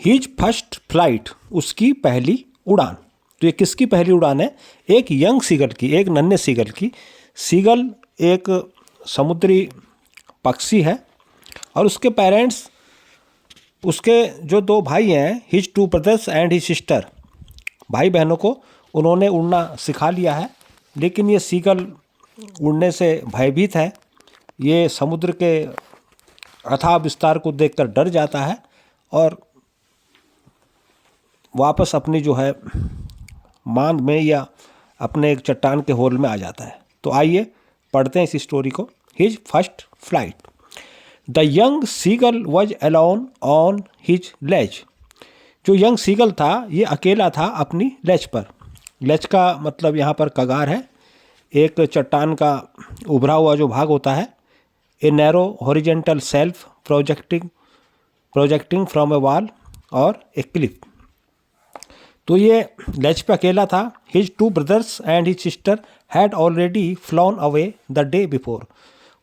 His first flight, उसकी पहली उड़ान। तो ये किसकी पहली उड़ान है? एक यंग सीगल की, एक नन्हे सीगल की। सीगल एक समुद्री पक्षी है और उसके पेरेंट्स, उसके जो दो भाई हैं, his two brothers and his sister, भाई बहनों को उन्होंने उड़ना सिखा लिया है। लेकिन ये सीगल उड़ने से भयभीत है। ये समुद्र के अथाह विस्तार को देखकर डर जाता है और वापस अपनी जो है मांद में या अपने एक चट्टान के होल में आ जाता है। तो आइए पढ़ते हैं इस स्टोरी को। His first flight. The young seagull was alone on his ledge. जो यंग सीगल था ये अकेला था अपनी लेज पर। लेज का मतलब यहाँ पर कगार है, एक चट्टान का उभरा हुआ जो भाग होता है। A narrow horizontal self projecting from A wall और ए क्लिफ। तो ये लेज पे अकेला था। His two brothers and his sister had already flown away the day before.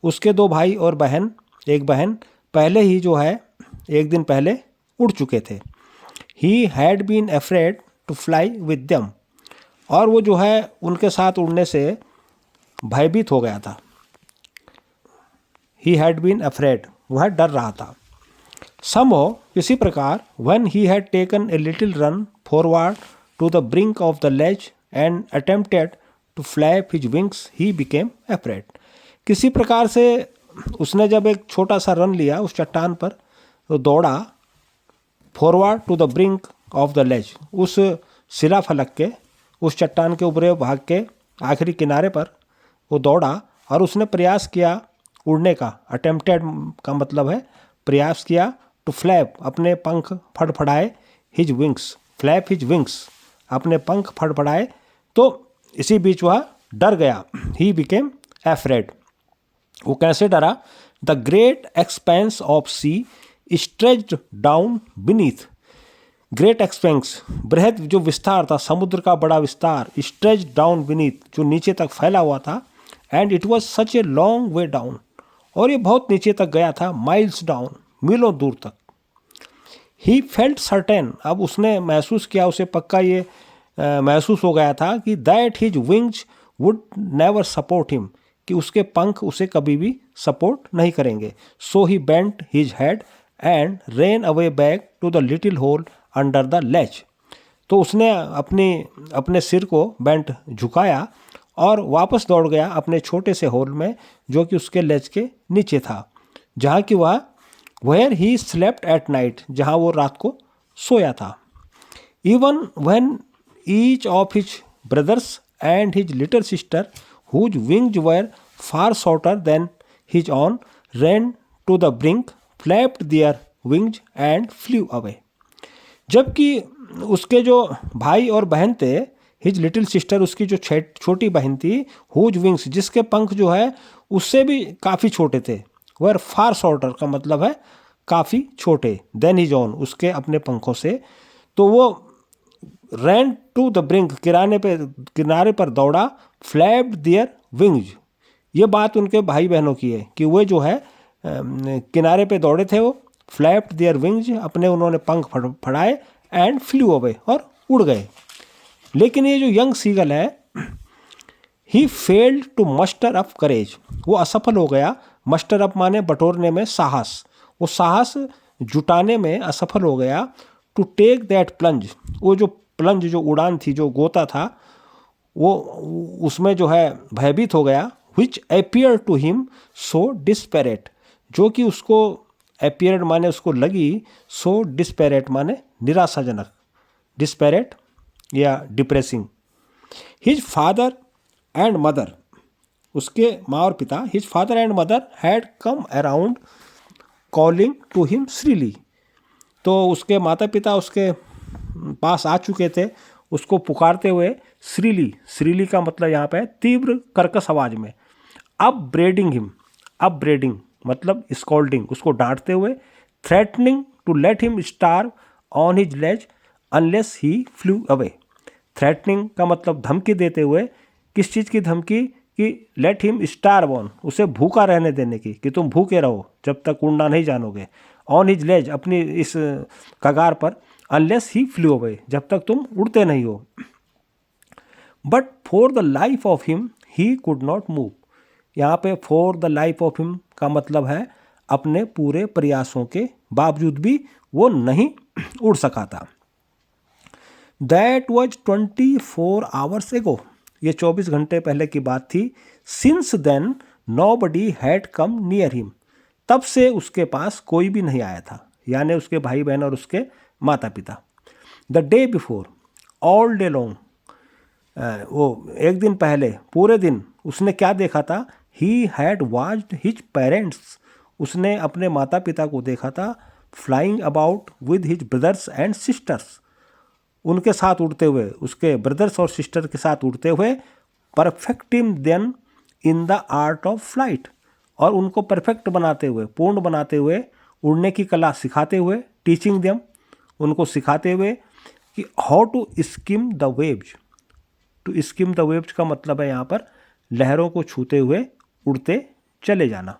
उसके दो भाई और बहन, एक बहन पहले ही जो है एक दिन पहले उड़ चुके थे। He had been afraid to fly with them. और वो जो है उनके साथ उड़ने से भयभीत हो गया था। ही हैड बीन अफ्रेड, वह डर रहा था। Somehow, किसी प्रकार, when he had taken a little run forward to the brink of the ledge and attempted to flap his wings, he became afraid. किसी प्रकार से उसने जब एक छोटा सा रन लिया उस चट्टान पर, तो दौड़ा forward to the brink of the ledge, उस शिला फलक के, उस चट्टान के ऊपरी भाग के आखिरी किनारे पर वो दौड़ा और उसने प्रयास किया उड़ने का। अटेम्प्टेड का मतलब है प्रयास किया। टू फ्लैप, अपने पंख फड़फड़ाए। His wings, flap his wings, अपने पंख फड़फड़ाए। तो इसी बीच वह डर गया। He became afraid. वो कैसे डरा? The great expanse of sea stretched down beneath. Great expanse, बृहद जो विस्तार था, समुद्र का बड़ा विस्तार। स्ट्रेच्ड डाउन बीनीथ, जो नीचे तक फैला हुआ था। And it was such a long way down, और ये बहुत नीचे तक गया था, माइल्स डाउन, मीलों दूर तक। ही फेल्ट सर्टेन, अब उसने महसूस किया, उसे पक्का ये महसूस हो गया था कि that his wings would never support him, कि उसके पंख उसे कभी भी सपोर्ट नहीं करेंगे। So he bent his head and ran away back to the little hole under the ledge. तो उसने अपने सिर को बेंट, झुकाया और वापस दौड़ गया अपने छोटे से होल में जो कि उसके लेज के नीचे था, जहाँ कि वह where he slept at night, जहाँ वो रात को सोया था। Even when each of his brothers and his little sister whose wings were far shorter than his own ran to the brink, flapped their wings and flew away. जबकि उसके जो भाई और बहन थे, हिज लिटिल सिस्टर, उसकी जो छोटी बहन थी, हुज विंग्स, जिसके पंख जो है उससे भी काफ़ी छोटे थे, वर फार शॉर्टर का मतलब है काफ़ी छोटे, देन हिज ऑन, उसके अपने पंखों से। तो वो रैन टू द ब्रिंक, किनारे पर दौड़ा, फ्लैप्ड देयर विंग्स। ये बात उनके भाई बहनों की है कि वे जो है किनारे पे दौड़े थे, वो फ्लैप्ड देयर विंग्स, अपने उन्होंने पंख फड़ाए, एंड फ्लू अवे, और उड़ गए। लेकिन ये जो यंग सीगल है, he failed to muster up करेज, वो असफल हो गया। मस्टर अप माने बटोरने में साहस, वो साहस जुटाने में असफल हो गया। टू टेक दैट प्लंज, वो जो प्लंज, जो उड़ान थी, जो गोता था, वो उसमें जो है भयभीत हो गया। विच appear to him so disparate, जो कि उसको अपियर्ड माने उसको लगी, सो डिस्पेरेट माने निराशाजनक, डिस्पेरेट या depressing. His father and mother, उसके माँ और पिता, his father and mother had come around calling to him shrilly. तो उसके माता पिता उसके पास आ चुके थे उसको पुकारते हुए श्रीली। श्रीली का मतलब यहाँ पे तीव्र कर्कश आवाज में। अपब्रेडिंग हिम, अपब्रेडिंग मतलब स्कॉल्डिंग, उसको डांटते हुए। Threatening to let him starve on his ledge unless he flew away. Threatening का मतलब धमकी देते हुए। किस चीज़ की धमकी? कि लेट हिम स्टार्व ऑन, उसे भूखा रहने देने की, कि तुम भूखे रहो जब तक उड़ना नहीं जानोगे। ऑन हिज लेज, अपनी इस कगार पर, अनलेस ही फ्लू अवे, जब तक तुम उड़ते नहीं हो। But for the life of him he could not move. यहाँ पे for the life of him का मतलब है अपने पूरे प्रयासों के बावजूद भी वो नहीं उड़ सका था। दैट वॉज 24 आवर्स एगो, ये 24 घंटे पहले की बात थी। Since then nobody had come near him, तब से उसके पास कोई भी नहीं आया था, यानी उसके भाई बहन और उसके माता पिता। The day before, all day long, वो एक दिन पहले पूरे दिन उसने क्या देखा था? He had watched his parents, उसने अपने माता पिता को देखा था। Flying about with his brothers and sisters, उनके साथ उड़ते हुए, उसके ब्रदर्स और सिस्टर के साथ उड़ते हुए। Perfecting them in the art of flight, और उनको परफेक्ट बनाते हुए, पूर्ण बनाते हुए, उड़ने की कला सिखाते हुए। टीचिंग देम, उनको सिखाते हुए कि how to skim the waves. To skim the waves का मतलब है यहाँ पर लहरों को छूते हुए उड़ते चले जाना।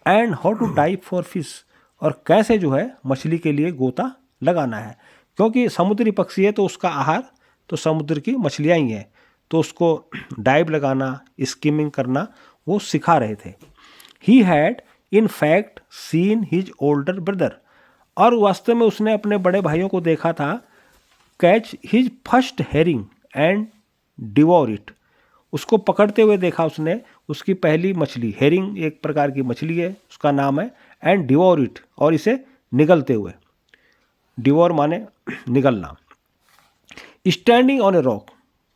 And how to dive for fish, और कैसे जो है मछली के लिए गोता लगाना है, क्योंकि समुद्री पक्षी है तो उसका आहार तो समुद्र की मछलियाँ ही हैं, तो उसको डाइव लगाना, स्किमिंग करना वो सिखा रहे थे। He had in fact seen his older brother, और वास्तव में उसने अपने बड़े भाइयों को देखा था। Catch his first herring and devour it, उसको पकड़ते हुए देखा उसने, उसकी पहली मछली। हेरिंग एक प्रकार की मछली है, उसका नाम है। एंड डिवोर इट, और इसे निगलते हुए। डिवोर माने निगलना। स्टैंडिंग ऑन ए रॉक,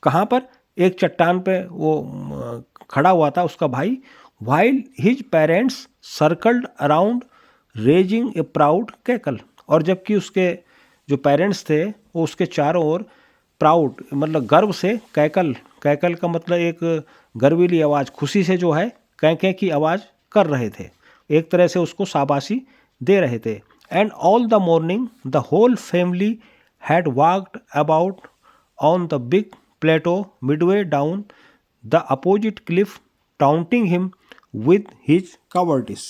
कहाँ पर? एक चट्टान पे वो खड़ा हुआ था उसका भाई। While his parents circled around raising ए प्राउड कैकल, और जबकि उसके जो पेरेंट्स थे वो उसके चारों ओर प्राउड मतलब गर्व से कैकल, कैकल का मतलब एक गर्वीली आवाज़, खुशी से जो है कैं की आवाज़ कर रहे थे, एक तरह से उसको शाबाशी दे रहे थे। And all the morning the whole family had walked about on the big plateau midway down the opposite cliff, taunting him with his cowardice.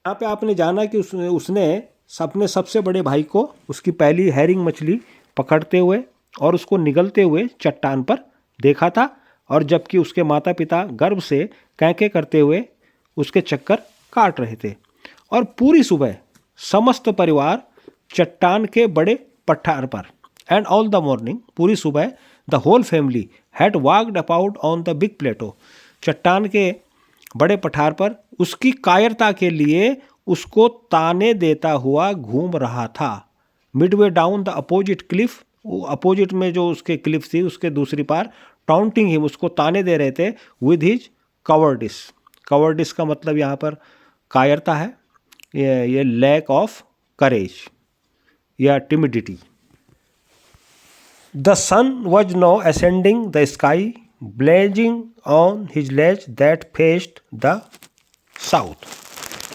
यहाँ पे आपने जाना कि उसने अपने सबसे बड़े भाई को उसकी पहली हैरिंग मछली पकड़ते हुए और उसको निगलते हुए चट्टान पर देखा था, और जबकि उसके माता पिता गर्व से कैंके करते हुए उसके चक्कर काट रहे थे। और पूरी सुबह समस्त परिवार चट्टान के बड़े पठार पर, एंड ऑल द मॉर्निंग, पूरी सुबह, the whole family had walked about on the big plateau, चट्टान के बड़े पठार पर उसकी कायरता के लिए उसको ताने देता हुआ घूम रहा था। Midway down the opposite Cliff, opposite में जो उसके क्लिफ थी उसके दूसरी पार, टाउंटिंग हिम, उसको ताने दे रहे थे, विद हिज कवर्डिस। कवर्डिस का मतलब यहाँ पर कायरता है, ये लैक ऑफ करेज या timidity. The sun was now ascending the sky, blazing on his ledge that faced the south.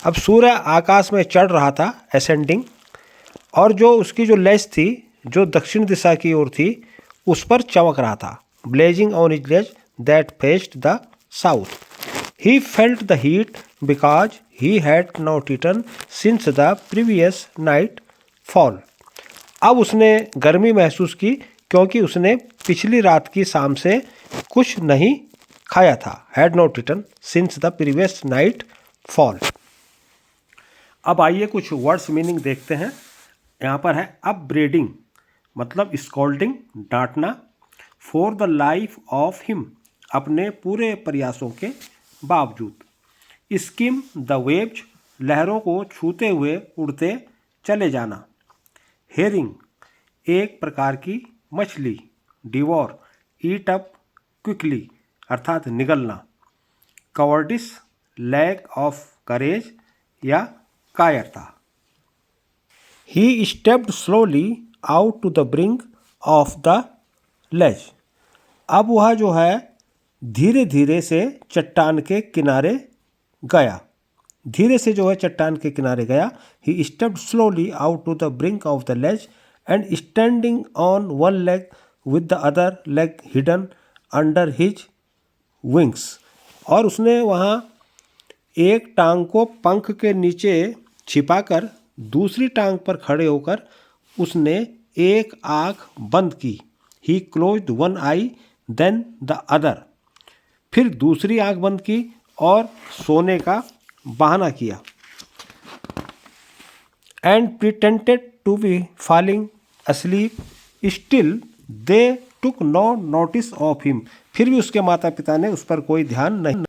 अब सूर्य आकाश में चढ़ रहा था, असेंडिंग, और जो उसकी जो लेज थी जो दक्षिण दिशा की ओर थी उस पर चमक रहा था। Blazing on his ledge that faced the south. He felt the heat because he had not eaten since the previous nightfall. अब उसने गर्मी महसूस की क्योंकि उसने पिछली रात की शाम से कुछ नहीं खाया था। Had not eaten since the previous nightfall. अब आइए कुछ वर्ड्स मीनिंग देखते हैं। यहाँ पर है अपब्रीडिंग मतलब स्कॉल्डिंग, डांटना। For the life of him, अपने पूरे प्रयासों के बावजूद। स्किम द वेव्स, लहरों को छूते हुए उड़ते चले जाना। हेरिंग, एक प्रकार की मछली। डिवोर, ईट अप क्विकली अर्थात निगलना। कवर्डिस, लैक ऑफ करेज या कायरता। He stepped slowly out to the brink of the ledge. अब वह जो है धीरे धीरे से चट्टान के किनारे गया, धीरे से जो है चट्टान के किनारे गया। He stepped slowly out to the brink of the ledge and standing on one leg with the other leg hidden under his wings. और उसने वहाँ एक टांग को पंख के नीचे छिपाकर दूसरी टांग पर खड़े होकर उसने एक आंख बंद की। He closed one eye then the other. फिर दूसरी आंख बंद की और सोने का बहाना किया। And pretended to be falling asleep. Still they took no notice of him. फिर भी उसके माता पिता ने उस पर कोई ध्यान नहीं